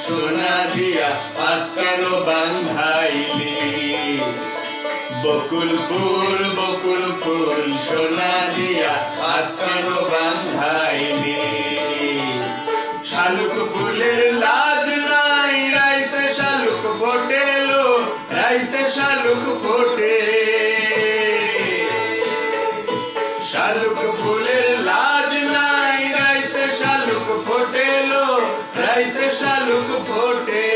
সোনা দিয়া হাত কেন বাঁধাইলি? বকুল ফুল সোনা দিয়া হাত কেন বাঁধাইলি? শালুক ফুলের লাজ নাই, রাইতে শালুক ফোটেলো, রাইতে শালুক ফোটে। শালুক ফুলের লাজ নাই, রাইতে শালুক ফোটেলো, রাইতে শালুক ফোটে।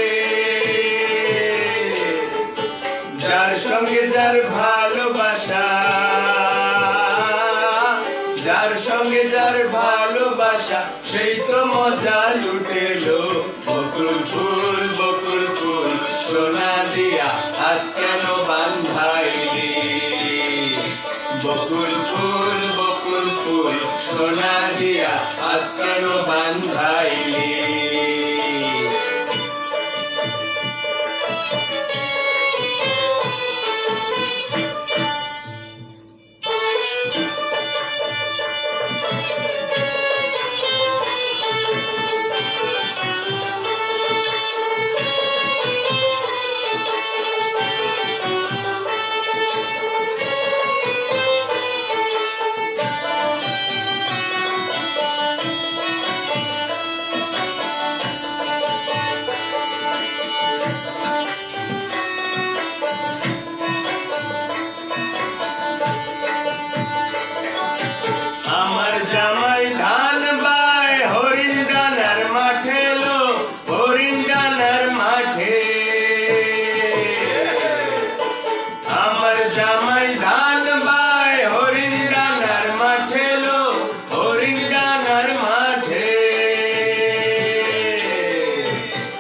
যার সঙ্গে যার ভালোবাসা, যার সঙ্গে যার ভালোবাসা, সেই তো মজা লুটেলো। বকুল ফুল সোনা দিয়া হাত কেন বাঁধাইলি? বকুল ফুল সোনা দিয়া হাত কেন বাঁধাইলি? আমার জামাই ধান বায় হরিণ ডানার মাঠে লো, হরিণ ডানার মাঠে। আমার জামাই ধান বায় হরিণ ডানার মাঠে লো, হরিণ ডানার মাঠে।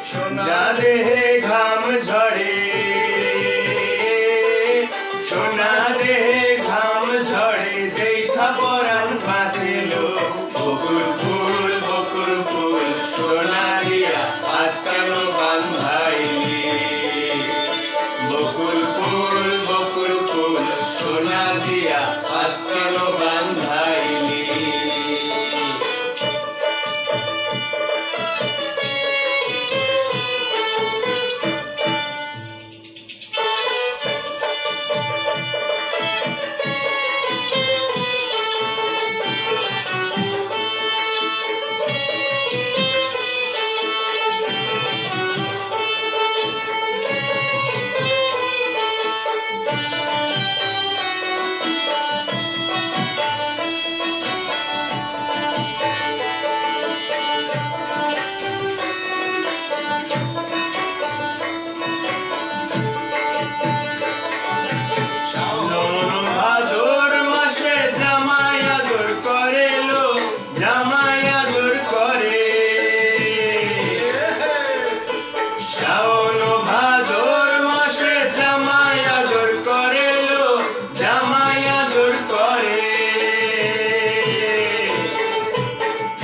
সোনা দেহে ঘাম ঝরে, সোনা দেহে ঘাম ঝরে, দেখা পরাণ বাঁচিলো। বকুল ফুল সোনা দিয়া হাত কেন বাঁধাইলি? বকুল ফুল সোনা দিয়া হাত কেন বাঁধাইলি?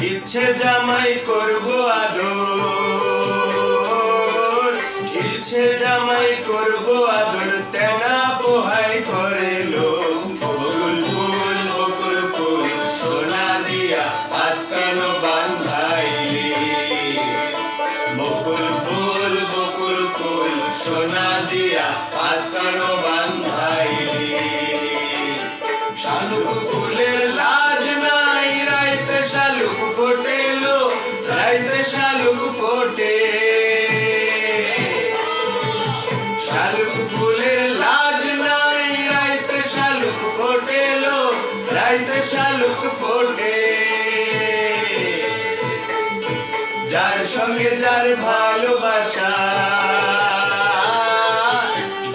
ইচ্ছে জামাই করবো আদর, ইচ্ছে জামাই করবো আদর, তেনা পোহাই করেলো। বকুল ফুল সোনা দিয়া হাত কেন বাঁধাইলি? বকুল ফুল সোনা দিয়া হাত কেন বাঁধাইলি? শালুক ফুলের লাজ নাই, রাইতে শালুক ফোটেলো, রাইতে শালুক ফোটে। শালুক ফুলের লাজ নাই, রাইতে শালুক ফোটেলো, রাইতে শালুক ফোটে। যার সঙ্গে যার ভালোবাসা,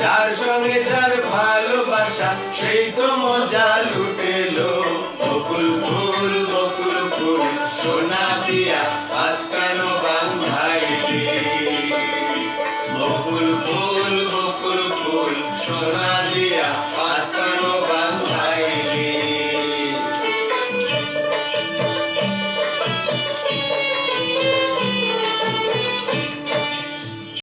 যার সঙ্গে যার ভালোবাসা, সেই তো মজা লুটেলো। বকুল ফুল সোনা দিয়া হাত কেন বাঁধাইলি? বকুল ফুল সোনা